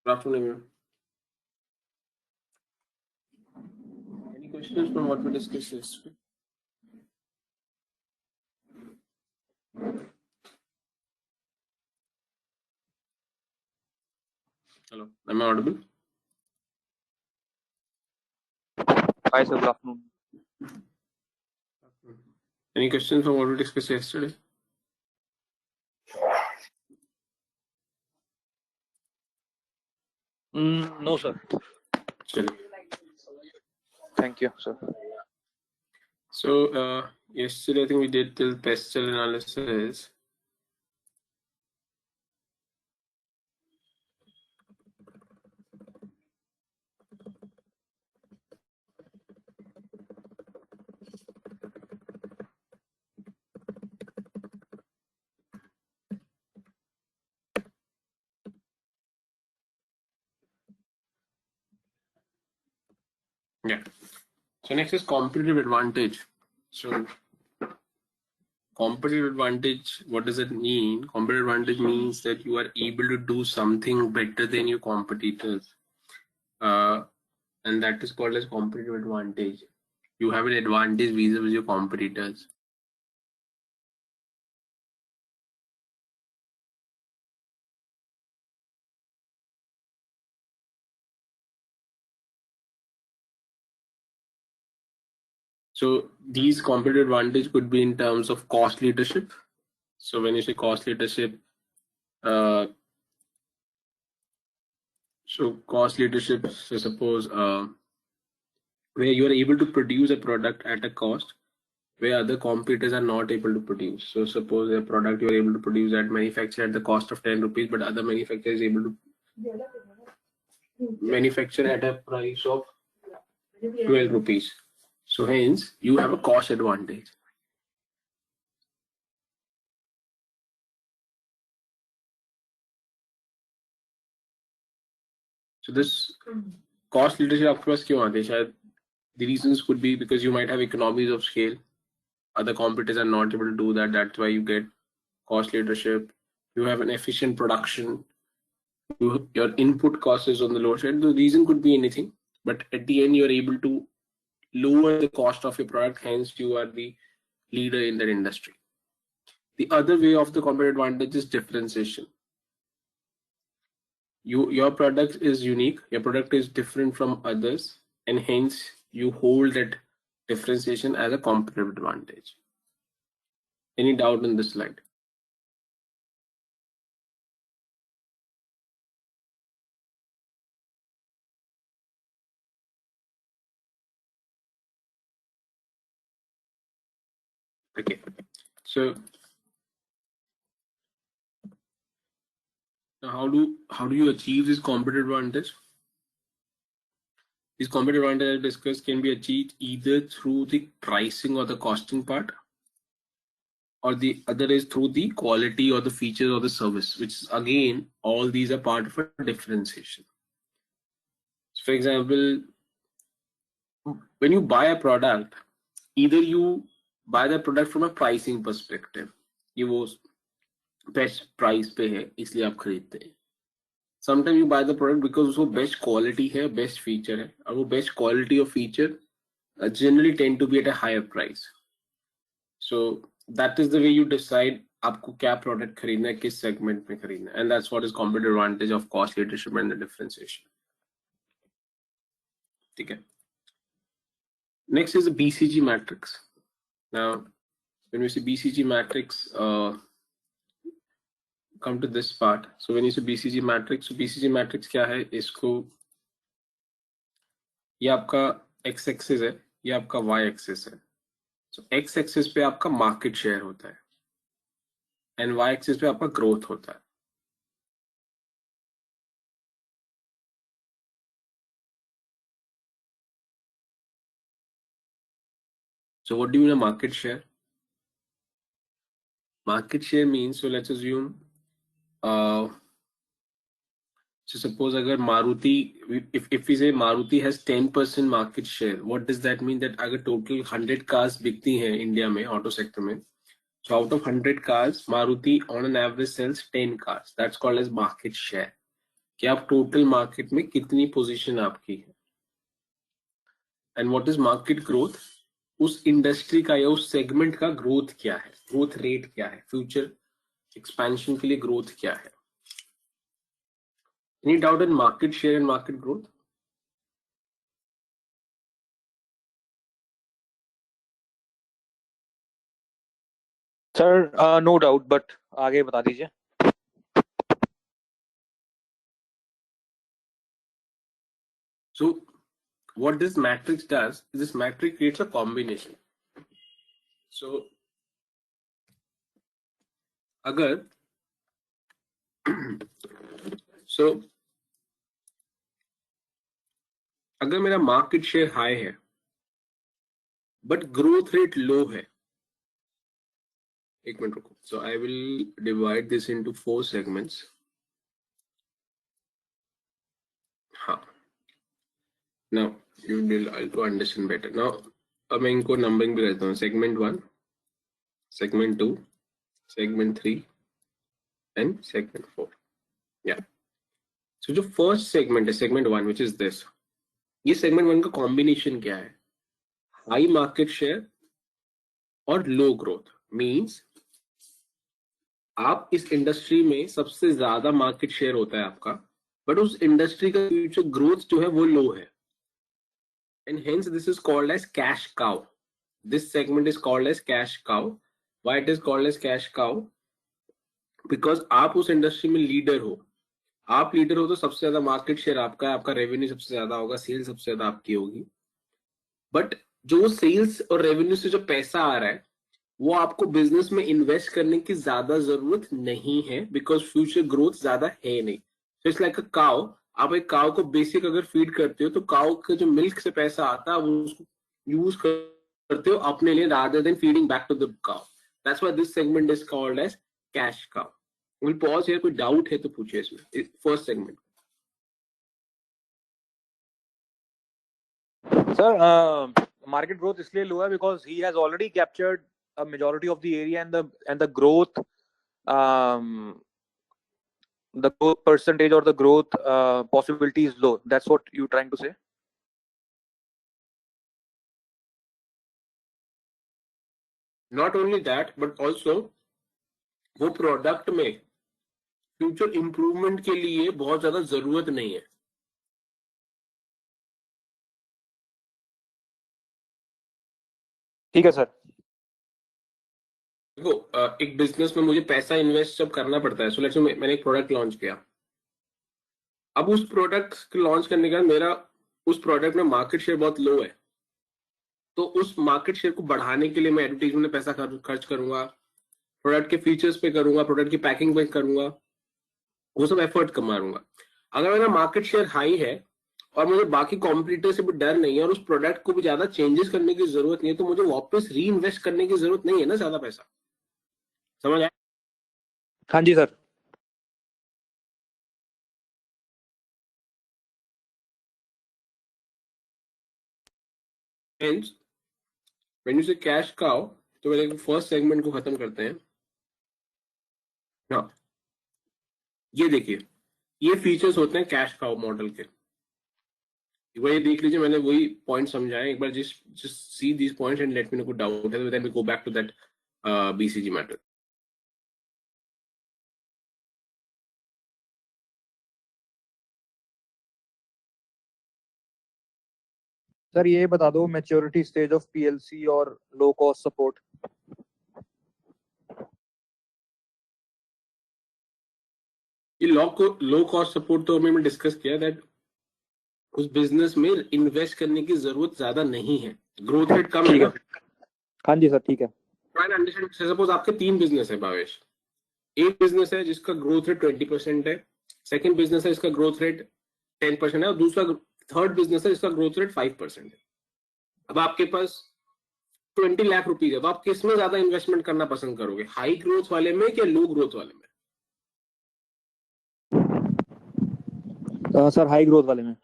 Good afternoon. Any questions from what we discussed yesterday? Hello, am I audible? Hi, sir. Good afternoon. Any questions from what we discussed yesterday? No, sir. Chalo. Thank you, sir. So yesterday I think we did till pestle analysis. Yeah. So next is competitive advantage. So competitive advantage, what does it mean? Competitive advantage means that you are able to do something better than your competitors. And that is called as competitive advantage. You have an advantage vis-a-vis your competitors. So these competitive advantage could be in terms of cost leadership. So when you say cost leadership, so cost leadership, so suppose where you are able to produce a product at a cost where other competitors are not able to produce. So suppose a product you are able to produce at manufacture at the cost of 10 rupees, but other manufacturer is able to manufacture at a price of 12 rupees. So hence you have a cost advantage. So this cost leadership आपके पास क्यों आते हैं? शायद the reasons could be because you might have economies of scale. Other competitors are not able to do that. That's why you get cost leadership. You have an efficient production. Your input cost is on the lower side. The reason could be anything, but at the end, you're able to lower the cost of your product. Hence, you are the leader in that industry. The other way of the competitive advantage is differentiation. Your product is unique. Your product is different from others, and hence you hold that differentiation as a competitive advantage. Any doubt in this slide? Okay, so now how do you achieve this competitive advantage? This competitive advantage I discussed can be achieved either through the pricing or the costing part, or the other is through the quality or the features or the service, which is again all these are part of a differentiation. So for example, when you buy a product, either you buy the product from a pricing perspective, ये वो best price पे है इसलिए आप खरीदते हैं. Sometimes you buy the product because उसको best quality है, बेस्ट फीचर है, और वो बेस्ट क्वालिटी और feature generally tend to be at a higher price. So that is the way you decide आपको क्या प्रोडक्ट खरीदना है, किस सेगमेंट में खरीदना है, and that's what is competitive advantage of cost leadership and the differentiation. ठीक है. Next is the BCG matrix. Now when we say BCG matrix, come to this part. So when you say BCG matrix, so BCG matrix क्या है? इसको ये आपका x axis है, ये आपका y एक्सिस है. So x एक्सिस पे आपका मार्केट शेयर होता है एंड y एक्सिस पे आपका ग्रोथ होता है. So what do you mean a market share? Market share means, so let's assume so suppose अगर Maruti, if we say Maruti has 10% market share, what does that mean? That अगर total 100 cars बिकती हैं India में auto sector में, so out of 100 cars, Maruti on an average sells 10 cars. That's called as market share. कि आप total market में कितनी position आपकी है, and what is market growth, उस इंडस्ट्री का या उस सेगमेंट का ग्रोथ क्या है, ग्रोथ रेट क्या है, फ्यूचर एक्सपेंशन के लिए ग्रोथ क्या है. Any doubt in market share and market growth? Sir no doubt, but आगे बता दीजिए. So what this matrix does is this matrix creates a combination. So अगर so अगर मेरा मार्केट शेयर हाई है बट ग्रोथ रेट लो है, एक minute रुको. So I will divide this into 4 segments. हाँ, now you will to understand better. Now अब मैं इनको नंबरिंग भी रहता हूँ. Segment 1, segment 2, segment 3 and segment 4. या सो जो फर्स्ट सेगमेंट है, सेगमेंट 1, विच इज दिस, ये सेगमेंट 1 का कॉम्बिनेशन क्या है? हाई मार्केट शेयर और लो ग्रोथ. मींस आप इस इंडस्ट्री में सबसे ज्यादा मार्केट शेयर होता है आपका, बट उस इंडस्ट्री का फ्यूचर ग्रोथ जो है वो लो है, and hence this is called as cash cow. This segment is called as cash cow. Why it is called as cash cow? Because आप उस इंडस्ट्री में लीडर हो. आप लीडर हो तो सबसे ज्यादा मार्केट शेयर आपका है, आपका रेवेन्यू सबसे ज्यादा होगा, सेल सबसे ज्यादा आपकी होगी. बट जो सेल्स और रेवेन्यू से जो पैसा आ रहा है वो आपको बिजनेस में इन्वेस्ट करने की ज्यादा जरूरत नहीं है, बिकॉज फ्यूचर ग्रोथ ज्यादा है नहीं. So it's like a cow. आप एक काउ को बेसिक अगर फीड करते हो तो काउ के जो मिल्क से पैसा आता है वो उसको यूज करते हो अपने लिए, rather than feeding back to the cow. That's why this segment is called as cash cow. Will pause here. कोई डाउट है तो पूछिए इसमें first segment. Sir market growth इसलिए लो है because he has already captured a majority of the area, and the growth the growth percentage or the growth possibility is low. That's what you trying to say? Not only that, but also वो product में future improvement के लिए बहुत ज्यादा जरूरत नहीं है. ठीक है सर. देखो, एक बिजनेस में मुझे पैसा इन्वेस्ट जब करना पड़ता है, सो लेट्स से मैंने एक प्रोडक्ट लॉन्च किया. अब उस प्रोडक्ट लॉन्च करने के बाद मेरा उस प्रोडक्ट में मार्केट शेयर बहुत लो है, तो उस मार्केट शेयर को बढ़ाने के लिए मैं एडवर्टीजमेंट में पैसा खर्च करूंगा, प्रोडक्ट के फीचर्स पे करूंगा, प्रोडक्ट की पैकिंग पे करूंगा, वो सब एफर्ट कमाऊंगा. अगर मेरा मार्केट शेयर हाई है और मुझे बाकी कॉम्पिटिटर से भी डर नहीं है और उस प्रोडक्ट को भी ज्यादा चेंजेस करने की जरूरत नहीं है, तो मुझे वापस री इन्वेस्ट करने की जरूरत नहीं है ना ज्यादा पैसा. समझ आया? हाँ जी sir. Hence, when you say cash cow, तो पहले फर्स्ट सेगमेंट को खत्म करते हैं. हाँ, ये देखिए, ये फीचर्स होते हैं कैश काउ मॉडल के. एक बार ये देख लीजिए, मैंने वही पॉइंट समझाए. एक बार just see these points and let me know कोई डाउट है, then we go back to that BCG matter. Sir ये बता दो मैच्योरिटी स्टेज ऑफ पीएलसी और लो कॉस्ट सपोर्ट. ये लो कॉस्ट सपोर्ट तो हमने डिस्कस किया, दैट उस बिजनेस में इन्वेस्ट करने की जरूरत ज्यादा नहीं है, ग्रोथ रेट कम है ना. हाँ जी सर. ठीक है. सपोज आपके 3 बिजनेस है भावेश. एक बिजनेस है जिसका ग्रोथ रेट 20% है, सेकंड बिजनेस है जिसका ग्रोथ रेट 10% है, और दूसरा थर्ड बिजनेस है जिसका ग्रोथ रेट 5% है. अब आपके पास 20 लाख रुपीज है, तो आप किस में ज्यादा इन्वेस्टमेंट करना पसंद करोगे, हाई ग्रोथ वाले में या लो ग्रोथ वाले में? सर हाई ग्रोथ वाले में.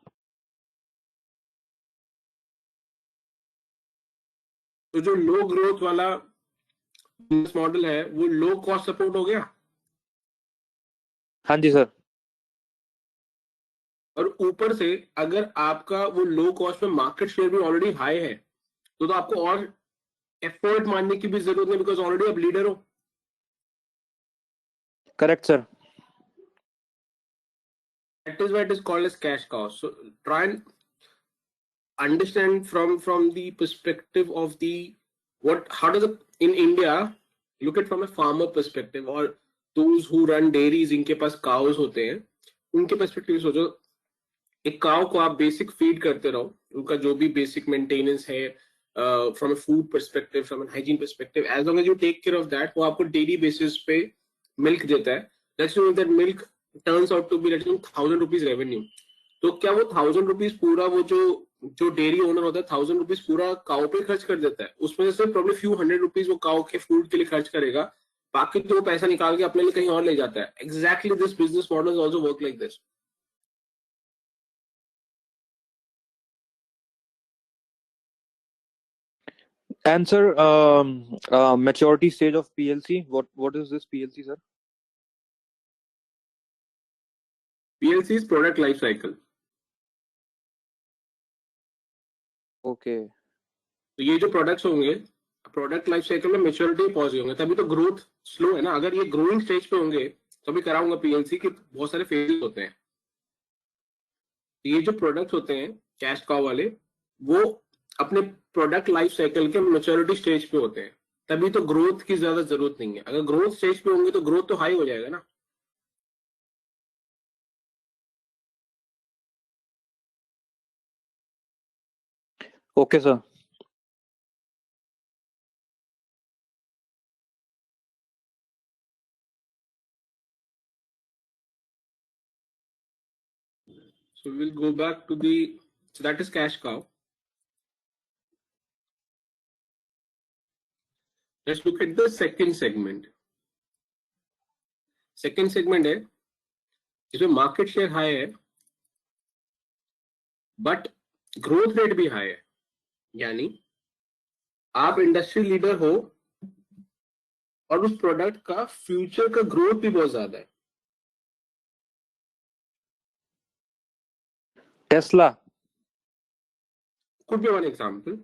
तो जो लो ग्रोथ वाला बिजनेस मॉडल है वो लो कॉस्ट सपोर्ट हो गया. हाँ जी सर. और ऊपर से अगर आपका वो लो कॉस्ट में मार्केट शेयर भी ऑलरेडी हाई है, तो आपको और एफर्ट मानने की भी जरूरत नहीं, बिकॉज ऑलरेडी आप लीडर हो. Correct, sir. That is why it is called as cash cow. So try and understand from the perspective of the what how does it in India, look at from a farmer perspective or those who run dairies इनके पास cows होते हैं, उनके perspective सोचो. एक काव को आप basic feed करते रहो, उनका जो भी बेसिक मेंटेनेंस है from a food perspective, from a hygiene perspective, as long as you take care of that, वो आपको डेली बेसिस पे मिल्क देता है. Let's know that milk turns out to be let's know 1,000 rupees revenue. तो क्या वो 1,000 rupees पूरा वो जो जो डेयरी ओनर होता है 1,000 रुपीज पूरा काव पे खर्च कर देता है? उसमें से प्रॉब्लम फ्यू 100 रुपीज वो काव के फूड के लिए खर्च करेगा, बाकी तो वो पैसा निकाल के अपने लिए कहीं और ले जाता है. Exactly this business model is also work like this. And sir, maturity stage of PLC. What is this PLC, sir? PLC is product life cycle. Okay. तो ये जो प्रोडक्ट्स होंगे, प्रोडक्ट लाइफ साइकिल में मेच्योरिटी पहुंचे होंगे, तभी तो growth slow है ना. अगर ये ग्रोइंग स्टेज पे होंगे तभी कराऊंगा पीएलसी के बहुत सारे फेजेस होते हैं. ये जो प्रोडक्ट्स होते हैं कैश काउ वाले, वो अपने प्रोडक्ट लाइफ साइकिल के मेच्योरिटी स्टेज पे होते हैं, तभी तो ग्रोथ की ज्यादा जरूरत नहीं है. अगर ग्रोथ स्टेज पे होंगे तो ग्रोथ तो हाई हो जाएगा ना. Okay, sir. So we'll go back to the, so that is cash cow. Let's look at the second segment. Second segment है जिसमें मार्केट शेयर हाई है बट ग्रोथ रेट भी हाई है. यानी आप इंडस्ट्री लीडर हो और उस प्रोडक्ट का फ्यूचर का ग्रोथ भी बहुत ज्यादा है. Tesla. Could be one example.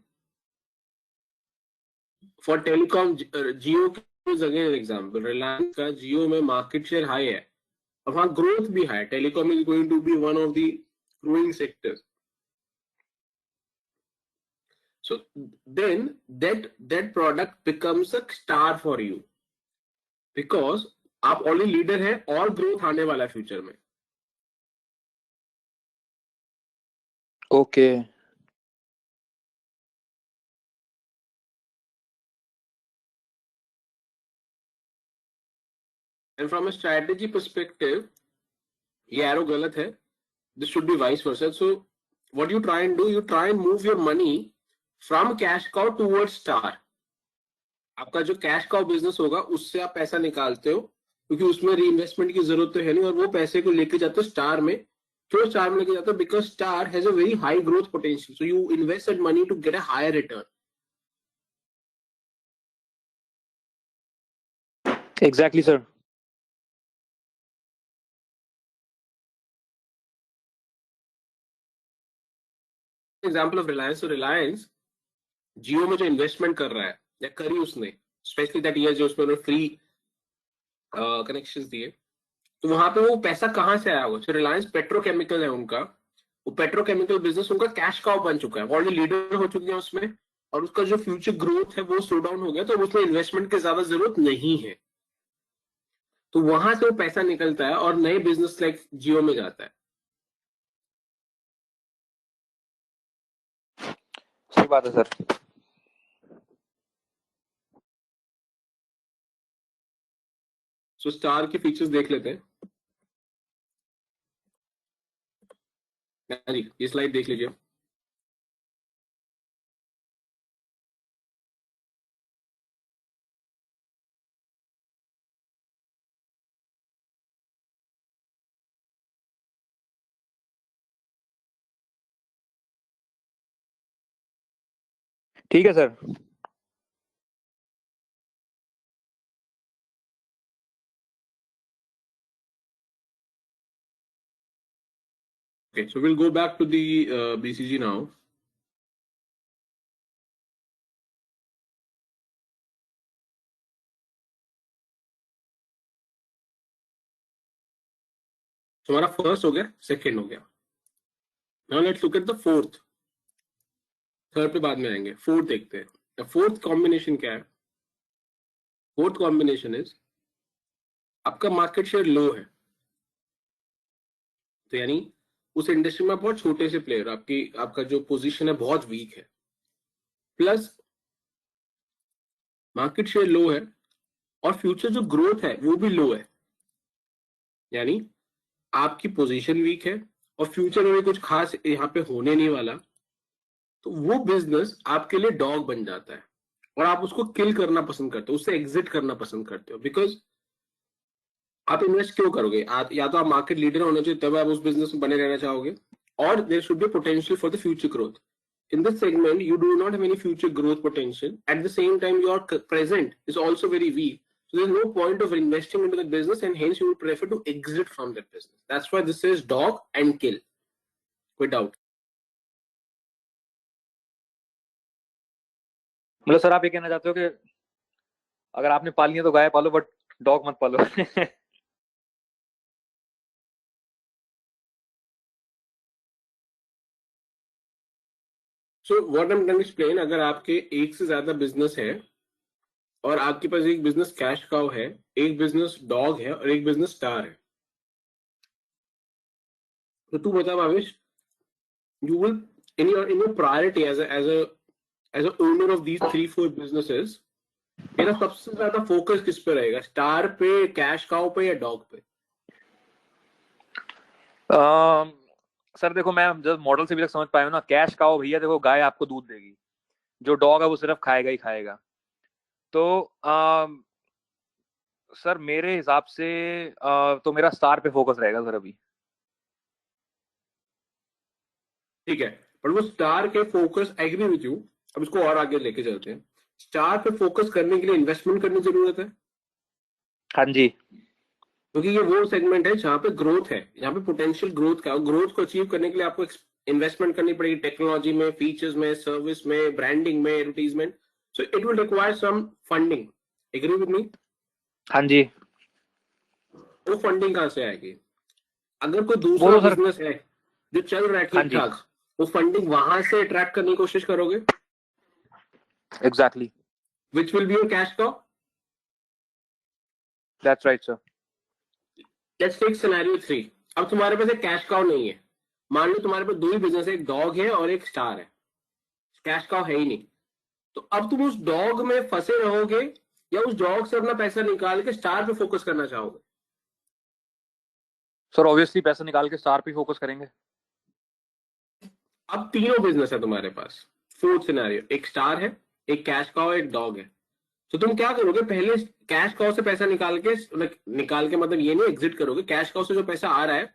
For telecom, Jio is again an example. Reliance का जियो में मार्केट शेयर हाई है और वहां ग्रोथ भी high. Telecom is going to be one of the growing sectors. So then that product becomes a star for you because आप already leader है और growth आने वाला है फ्यूचर में. Okay. And from a strategy perspective, ये arrow गलत है. This should be vice versa. So what you try and do, you try and move your money from cash cow towards star. आपका जो cash cow business होगा उससे आप पैसा निकालते हो क्योंकि उसमें रीइन्वेस्टमेंट की जरूरत तो है नहीं, और वो पैसे को लेके जाते हो स्टार में. क्यों स्टार में लेके जाते हो? Because star has a very high growth potential, so you invest that money to get a higher return. Exactly, sir. Example of Reliance. तो रिलायंस जियो में जो इन्वेस्टमेंट कर रहा है या करी उसने, स्पेशली दैट ईयर जो उसमें फ्री कनेक्शन दिए, तो वहां पे वो पैसा कहाँ से आया होगा? तो रिलायंस पेट्रोकेमिकल है उनका, वो पेट्रोकेमिकल बिजनेस उनका कैश काउ बन चुका है, ऑलरेडी लीडर हो चुके हैं उसमें, और उसका जो फ्यूचर ग्रोथ है वो स्लो डाउन हो गया, तो उसमें इन्वेस्टमेंट की ज्यादा जरूरत नहीं है. तो वहां से वो पैसा निकलता है और नए बिजनेस लाइक जियो में जाता है. सही बात है सर. सो स्टार के फीचर्स देख लेते हैं. हाँ जी, ये स्लाइड देख लीजिए. ठीक है sir. Okay, so we'll go back to the BCG now. तो हमारा फर्स्ट हो गया, सेकंड हो गया. Now let's look at the fourth. Third पे बाद में आएंगे, फोर्थ देखते हैं. फोर्थ कॉम्बिनेशन क्या है? फोर्थ कॉम्बिनेशन इज आपका मार्केट शेयर लो है, तो यानी उस इंडस्ट्री में बहुत छोटे से प्लेयर, आपका जो पोजीशन है बहुत वीक है, प्लस मार्केट शेयर लो है और फ्यूचर जो ग्रोथ है वो भी लो है. यानी आपकी पोजीशन वीक है और फ्यूचर में कुछ खास यहाँ पे होने नहीं वाला, तो वो बिजनेस आपके लिए डॉग बन जाता है और आप उसको किल करना पसंद करते हो, उससे एग्जिट करना पसंद करते हो. बिकॉज आप इन्वेस्ट क्यों करोगे? आप या तो आप मार्केट लीडर होना चाहिए तब आप उस बिजनेस में बने रहना चाहोगे, और there should be potential for the future growth. In this segment, you do not have any future growth potential. At the same time, your present is also very weak. So there's no point of investing into the business, and hence you would prefer to exit from that business. That's why this is dog and kill. Without. मतलब sir आप ये कहना चाहते हो कि अगर आपने पालनी है तो गाय पालो, बट डॉग मत पालो. So what I'm trying to explain, अगर आपके एक से ज्यादा बिजनेस है और आपके पास एक बिजनेस कैश काउ है, एक बिजनेस डॉग है और एक बिजनेस स्टार है, तो तू बता Bhavesh, you will in your priority as a owner of these 3-4 businesses, मेरा सबसे ज्यादा फोकस किस पे रहेगा? स्टार पे, कैश काउ पे या डॉग पे? सर देखो, मैं जब मॉडल से भी तक समझ पाया हूँ ना, कैश काओ भैया देखो, गाय आपको दूध देगी, जो डॉग है वो सिर्फ खाएगा ही खाएगा. तो सर मेरे हिसाब से तो मेरा स्टार पे फोकस रहेगा सर अभी. ठीक है, पर वो स्टार के फोकस, एग्री विथ यू. अब इसको और आगे लेके चलते हैं. स्टार पे फोकस करने के लिए इन्वेस्टमेंट करने की जरूरत है, हाँ जी. क्योंकि ये वो सेगमेंट है जहाँ पे ग्रोथ है, यहाँ पे पोटेंशियल ग्रोथ का. ग्रोथ को अचीव करने के लिए आपको इन्वेस्टमेंट करनी पड़ेगी टेक्नोलॉजी में, फीचर्स में, सर्विस में, ब्रांडिंग में, advertisement. So it will require some funding. Agree with me? हाँ जी. वो फंडिंग कहाँ से आएगी? अगर कोई वो दूसरा तो सर, बिजनेस है जो चल रहा है हाँ ठीक जी, ठाक, वो फंडिंग वहां से अट्रैक्ट करने की कोशिश करोगे, exactly, which will be your cash cow. That's right sir. Let's take scenario 3. अब तुम्हारे पास एक कैश काउ नहीं है. मान लो तुम्हारे पास दो ही बिजनेस है, एक डॉग है और एक स्टार है, कैश काउ है ही नहीं. तो अब तुम उस डॉग में फंसे रहोगे या उस डॉग से अपना पैसा निकाल के स्टार पे फोकस करना चाहोगे? सर ऑब्वियसली पैसा निकाल के स्टार पे फोकस करेंगे. अब तीनों बिजनेस है तुम्हारे पास. फोर्थ सिनेरियो, एक स्टार है, एक कैश काउ है, एक डॉग है. तो तुम क्या करोगे? पहले कैश काउ से पैसा निकाल के मतलब ये नहीं एग्जिट करोगे, कैश काउ से जो पैसा आ रहा है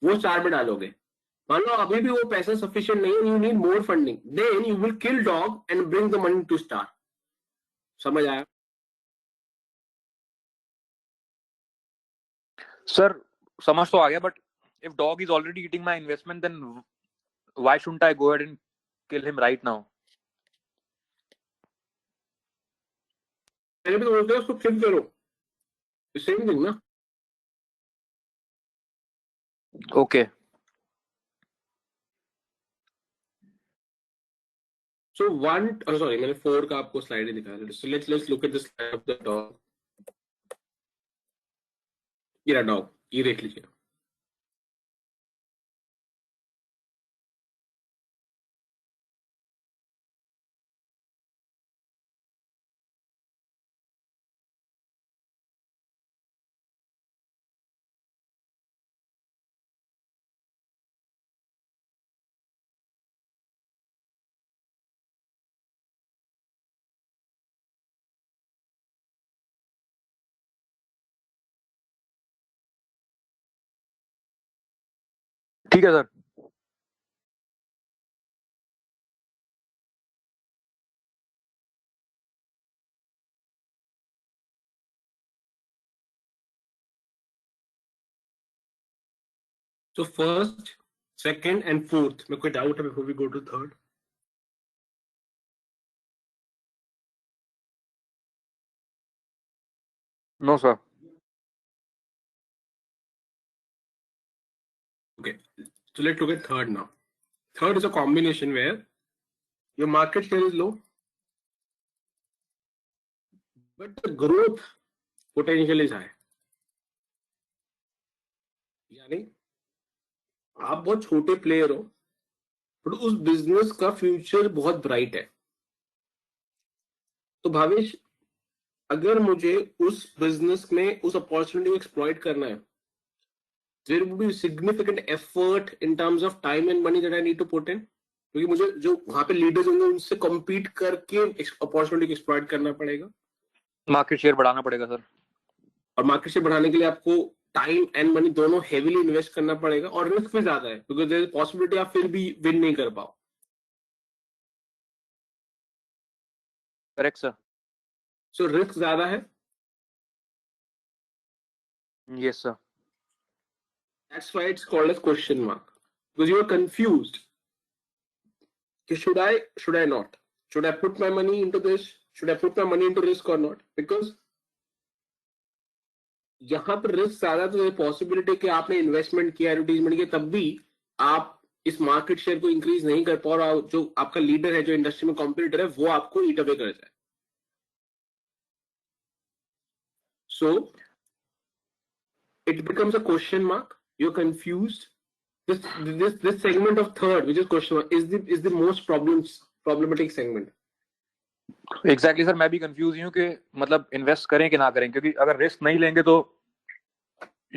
वो स्टार में डालोगे. मान लो अभी भी वो पैसा सफिशिएंट नहीं है, you need more funding, then you will kill dog and bring the money to star. समझ आया? सर समझ तो आ गया, but if dog is already eating my investment, then why shouldn't I go ahead and kill him right now? मैंने भी तो बोलते उसको किल करो, सेम थिंग ना. Okay. सो वन, सॉरी मैंने 4 का आपको स्लाइड ही दिखाया. So let's look at the slide of the dog. ये डॉग, ये देख लीजिए. ठीक है sir. So first second and fourth में कोई डाउट है before we go to third? No sir. Okay, so let's look at third now. Third is a combination where your market share is low, but the growth potential is high. यानी आप बहुत छोटे player हो, but उस business का future बहुत bright है. तो भावेश, अगर मुझे उस बिजनेस में उस अपॉर्चुनिटी को एक्सप्लॉइट करना है, there will be significant effort in terms of time and money that I need to put in, क्योंकि मुझे जो वहां पे लीडर्स होंगे उनसे कम्पीट करके अपॉर्चुनिटी को एक्सप्लॉइट करना पड़ेगा. मार्केट शेयर बढ़ाना पड़ेगा सर. और मार्केट शेयर बढ़ाने के लिए आपको टाइम एंड मनी दोनों हेवीली इन्वेस्ट करना पड़ेगा, और रिस्क भी ज्यादा है क्योंकि देयर इज पॉसिबिलिटी आप फिर भी विन नहीं कर पाओ. Correct sir. सो रिस्क ज्यादा है. Yes sir. That's why it's called as question mark, because you are confused. Should I not? Should I put my money into this? Should I put my money into risk or not? Because यहाँ पर risk ज्यादा, तो possibility कि आपने investment किया, advertisement किया, तब भी आप इस मार्केट शेयर को इंक्रीज नहीं कर पाओ, और जो आपका लीडर है, जो इंडस्ट्री में कॉम्पिटिटर है, वो आपको ईट अवे कर जाए. So it becomes a question mark. You're confused. This segment of third, which is question mark, is the most problematic segment. Exactly sir. मैं भी कंफ्यूज हूँ कि मतलब इन्वेस्ट करें कि ना करें, क्योंकि अगर रिस्क नहीं लेंगे तो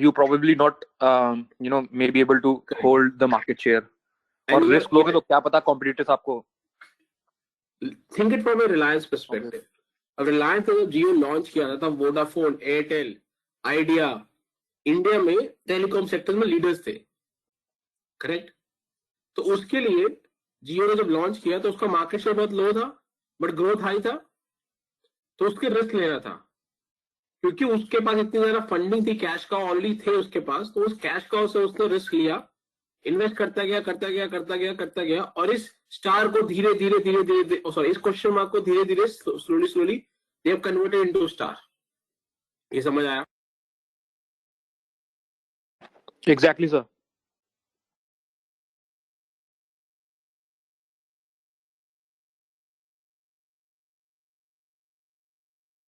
you probably not may be able to hold the market share. और रिस्क लोगे तो क्या पता कॉम्पिटिटर्स आपको. Think it from a Reliance perspective. अब Reliance जब जियो लॉन्च किया था, वोडाफोन, एयरटेल, आइडिया इंडिया में टेलीकॉम सेक्टर में लीडर्स थे, करेक्ट? तो उसके लिए जियो ने जब लॉन्च किया तो उसका मार्केट शेयर बहुत लो था, बट ग्रोथ हाई था. तो उसके रिस्क लेना था, क्योंकि उसके पास इतनी ज्यादा फंडिंग थी, कैश का ऑलरेडी थे उसके पास. तो उस कैश का से उसने रिस्क लिया, इन्वेस्ट करता गया, और इस स्टार को धीरे धीरे सॉरी, इस क्वेश्चन मार्क को धीरे धीरे slowly they have converted into star. ये समझ आया? Exactly sir.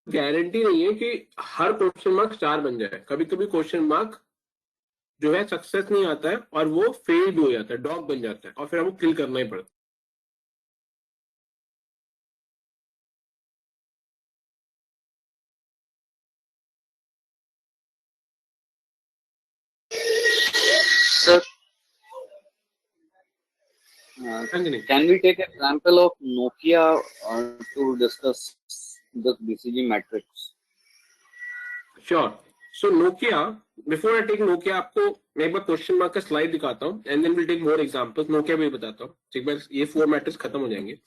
गारंटी नहीं है कि हर क्वेश्चन मार्क स्टार बन जाए. कभी कभी क्वेश्चन मार्क जो है सक्सेस नहीं आता है, और वो फेल भी हो जाता है, डॉग बन जाता है, और फिर हमको किल करना ही पड़ता है. Sir, नहीं, can we take example of Nokia to discuss the BCG matrix? Sure. So Nokia, before I take Nokia, आपको मैं एक बार क्वेश्चन मार्क का स्लाइड दिखाता हूँ, and then will take more examples. Nokia भी बताता हूँ. एक बार ये 4 मैटर्स खत्म हो जाएंगे.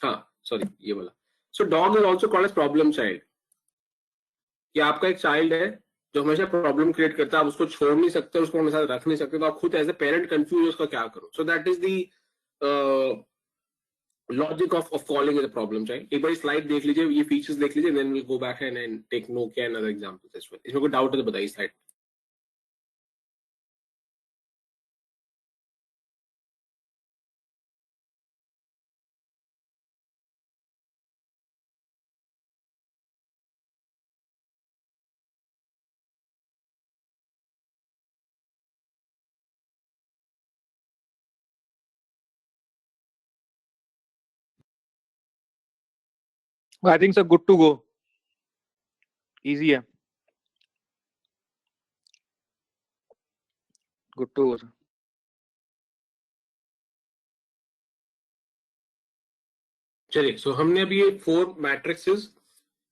हाँ सॉरी, ये वाला. So dog is also called as problem child. कि आपका एक चाइल्ड है जो हमेशा प्रॉब्लम क्रिएट करता है, आप उसको छोड़ नहीं सकते, उसको अपने साथ रख नहीं सकते, तो आप खुद एज ए पेरेंट कंफ्यूज, उसका क्या करो. So that is the logic of calling as a problem child. एक बार स्लाइड देख लीजिए, ये फीचर्स देख लीजिए, then will go back and take Nokia and other examples as well. इसमें कोई डाउट है तो बताइए. Slide I think sir good to go. Easy है. Good to go sir. चलिए. सो हमने अभी ये 4 मैट्रिक्सेस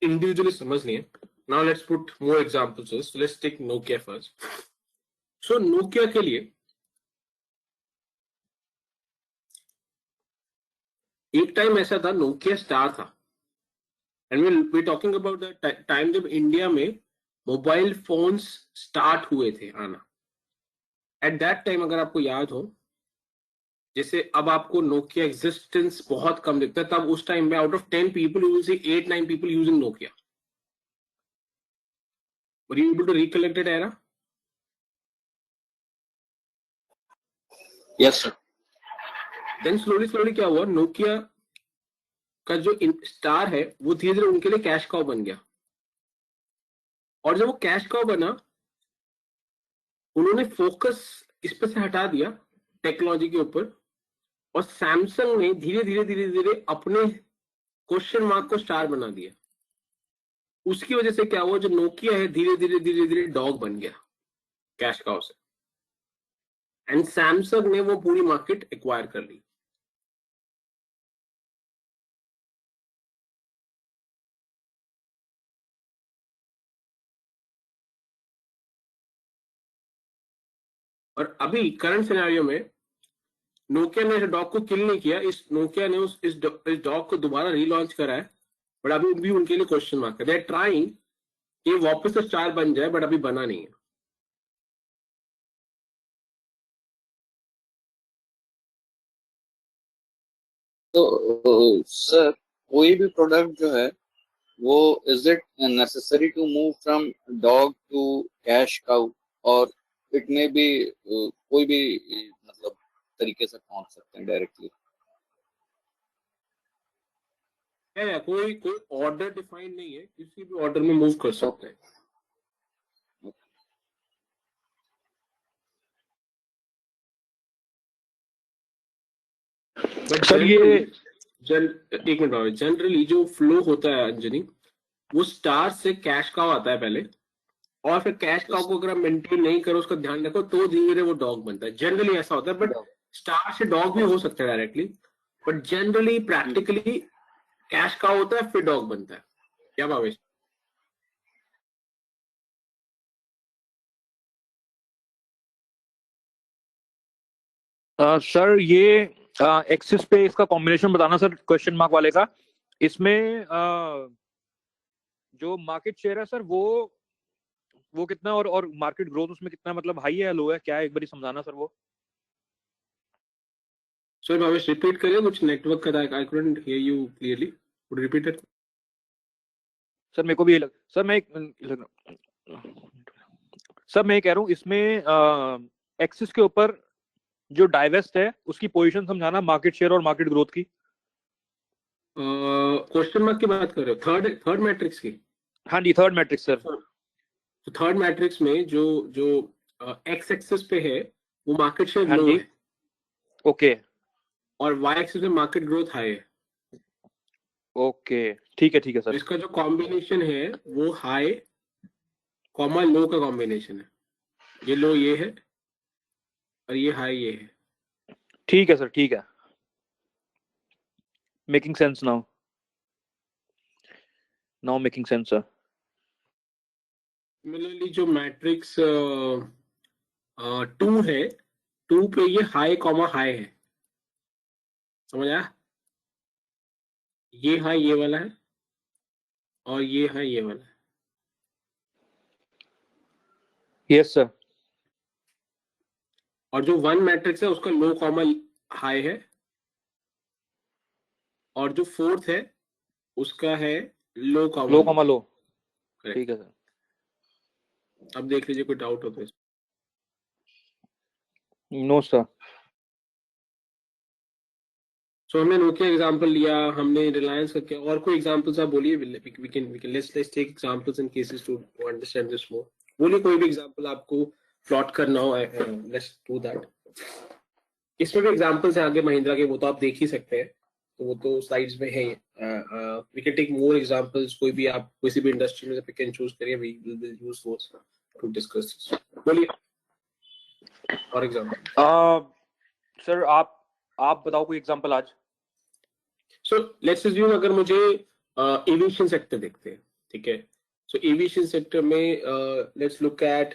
इंडिविजुअली समझ लिए. Now let's put more examples. Let's take Nokia first. So Nokia के लिए एक टाइम ऐसा था, नोकिया स्टार था, and we talking about the time जब इंडिया में मोबाइल फोन्स स्टार्ट हुए थे आना. एट दैट टाइम, अगर आपको याद हो, जैसे अब आपको नोकिया एग्जिस्टेंस बहुत कम दिखता है, तब उस टाइम में out of 10 people you will see 8-9 people using Nokia. Were you able to recollect that era? Yes, sir. Then slowly क्या हुआ, नोकिया का जो स्टार है वो धीरे धीरे उनके लिए कैश काउ बन गया. और जब वो कैश काउ बना, उन्होंने फोकस इस पे से हटा दिया टेक्नोलॉजी के ऊपर, और सैमसंग ने धीरे धीरे अपने क्वेश्चन मार्क को स्टार बना दिया. उसकी वजह से क्या हुआ, जो नोकिया है धीरे धीरे डॉग बन गया कैश काउ से, एंड सैमसंग ने वो पूरी मार्केट एक्वायर कर ली. और अभी करंट सिनेरियो में नोकिया ने डॉग को किल नहीं किया, इस नोकिया ने इस डॉग को दोबारा रीलॉन्च करा है, बट अभी भी उनके लिए क्वेश्चन मार्क है. दे आर ट्राइंग कि वापस से स्टार बन जाए, बट अभी बना नहीं है. तो सर कोई भी प्रोडक्ट जो है वो is it necessary to move from dog to cash cow, और इट में भी कोई भी मतलब तरीके से पहुंच सकते हैं डायरेक्टली? कोई ऑर्डर डिफाइन नहीं है, किसी भी ऑर्डर में मूव कर सकते हैं. बट सर ये एक मिनट, जनरली जो फ्लो होता है अंजनी, वो स्टार से कैश काउ आता है पहले, और फिर कैश काउ को अगर आप मेंटेन नहीं करो, उसका ध्यान रखो, तो धीरे धीरे वो डॉग बनता है. जनरली ऐसा होता है, बट स्टार से डॉग भी हो सकता है directly, but generally practically cash cow होता है फिर डॉग बनता है. क्या भावेश? सर ये एक्सिस पे इसका कॉम्बिनेशन बताना सर, क्वेश्चन मार्क वाले का. इसमें जो मार्केट शेयर है सर वो कितना, और मार्केट ग्रोथ उसमें कितना, मतलब हाई है लो है क्या है, एक बार समझाना सर वो. सर भावेश रिपीट करिए, कुछ नेटवर्क का था, I couldn't hear you clearly. Would repeat it? Sir मेरे को भी सर मैं कह रहा हूँ इसमें एक्सिस के ऊपर जो डाइवेस्ट है उसकी पोजीशन समझाना, मार्केट शेयर और मार्केट ग्रोथ की. क्वेश्चन मार्क की बात कर रहे हो, थर्ड मैट्रिक्स की? हाँ जी, थर्ड मैट्रिक्स सर. तो थर्ड मैट्रिक्स में जो जो एक्स एक्सिस पे है वो मार्केट शेयर हाँ लो जी. है, ओके और वाई एक्सिस में मार्केट ग्रोथ हाई है. ओके ठीक है तो सर. इसका जो कॉम्बिनेशन है वो हाई कॉमा लो का कॉम्बिनेशन है. ये लो ये है और ये हाई ये है. ठीक है सर, ठीक है. Making sense now making sense sir. Similarly जो मैट्रिक्स 2 है, 2 पे ये हाई कॉमा हाई है, समझ आया? ये हाई ये वाला है, और ये हाई ये वाला है. Yes sir. और जो 1 मैट्रिक्स है उसका लो कॉमा हाई है, और जो 4th है उसका है लो कॉमा लो. Correct. ठीक है सर. अब देख लीजिए कोई डाउट हो तो. No sir. सो हमने नोकिया एग्जांपल लिया, हमने रिलायंस का किया, और कोई एग्जांपल्स आप बोलिए. We can let's take examples in cases to understand this more. बोलिए कोई भी एग्जांपल आपको प्लॉट करना हो, लेट्स डू दैट. इसमें भी एग्जांपल्स हैं आगे महिंद्रा के, वो तो आप देख ही सकते हैं, तो वो तो स्लाइड्स में है. We can take more examples, कोई भी आप किसी भी इंडस्ट्री में पिक एंड चूज करिए, we will use those to discuss this. बोलिए फॉर एग्जांपल. सर आप बताओ कोई एग्जांपल आज. सो लेट्स अज्यूम अगर मुझे एविएशन सेक्टर देखते हैं, ठीक है. सो एविएशन सेक्टर में लेट्स लुक एट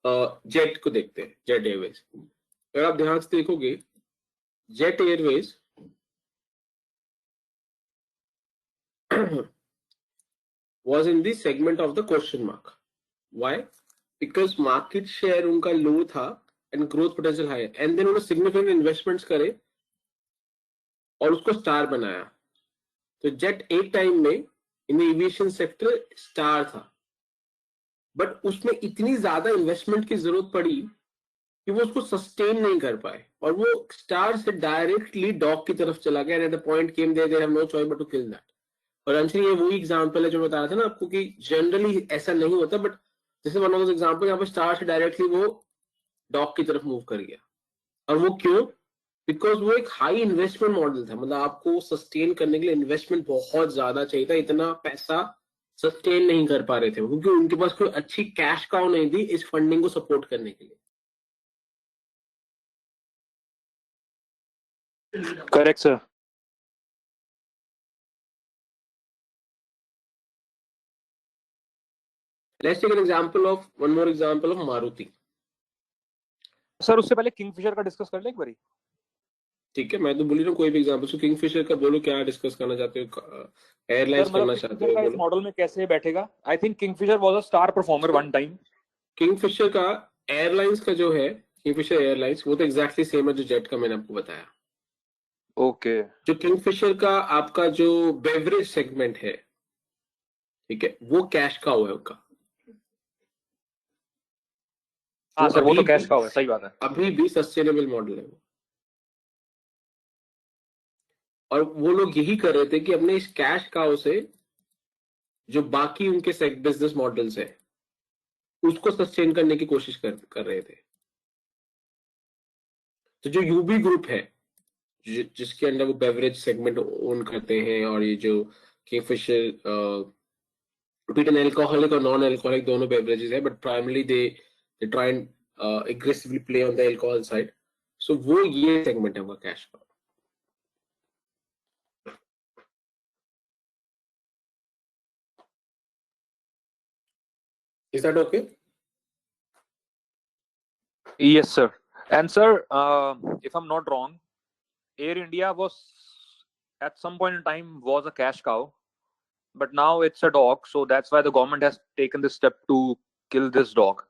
जेट को देखते हैं, जेट एयरवेज. अगर आप ध्यान से देखोगे, jet Airways was in the segment of the question mark. Why? Because market share उनका लो था, एंड ग्रोथ पोटेंशियल हाई है, एंड देन उन्होंने सिग्निफिकेंट इन्वेस्टमेंट्स करे और उसको स्टार बनाया। तो जेट एक टाइम में in the aviation sector star था, बट उसमें इतनी ज्यादा इन्वेस्टमेंट की जरूरत पड़ी कि वो उसको सस्टेन नहीं कर पाए और वो स्टार से डायरेक्टली डॉग की तरफ चला गया, at the point came they have no choice but to kill that. और अंशली ये वही एग्जांपल है जो बताया था ना आपको कि जनरली ऐसा नहीं होता, बट जैसे वन ऑफ द एग्जांपल यहाँ पे स्टार से डायरेक्टली वो डॉग की तरफ मूव कर गया। और वो क्यों? बिकॉज वो एक हाई इन्वेस्टमेंट मॉडल था, मतलब आपको सस्टेन करने के लिए इन्वेस्टमेंट बहुत ज्यादा चाहिए था, इतना पैसा सस्टेन नहीं कर पा रहे थे क्योंकि उनके पास कोई अच्छी कैश काउ नहीं थी इस फंडिंग को सपोर्ट करने के लिए। Correct, sir. Let's take an example of one more example of Maruti. Sir उससे पहले किंगफिशर का डिस्कस कर ले एक बारी। ठीक है, मैं तो बोली ना कोई भी एग्जांपल। सो किंगफिशर का बोलो, क्या डिस्कस करना चाहते हो, एयरलाइंस करना चाहते हो, इस मॉडल में कैसे बैठेगा? I think Kingfisher was a star performer one time. Kingfisher का एयरलाइंस का जो है, किंगफिशर एयरलाइंस, वो तो एग्जैक्टली सेम है जो जेट का मैंने आपको बताया। ओके। जो किंगफिशर का आपका जो बेवरेज सेगमेंट है, ठीक है, वो कैश काउ है उनका। हाँ सर, वो तो कैश काउ है, सही बात है। अभी भी सस्टेनेबल मॉडल है वो। और वो लोग यही कर रहे थे कि अपने इस कैश काउ से जो बाकी उनके बिजनेस मॉडल्स है उसको सस्टेन करने की कोशिश कर रहे थे। तो जो यूबी ग्रुप है जिसके अंदर वो बेवरेज सेगमेंट ओन करते हैं, और ये जो किंगफिशर बीट एन एल्कोहलिक और नॉन एल्कोहलिक दोनों बेवरेजेस है, but primarily they try and aggressively play on the alcohol side. So वो ये सेगमेंट है उनका कैश का। Is that okay? Yes, sir. And sir, if I'm not wrong, Air India was at some point in time was a cash cow, but now it's a dog. So that's why the government has taken this step to kill this dog.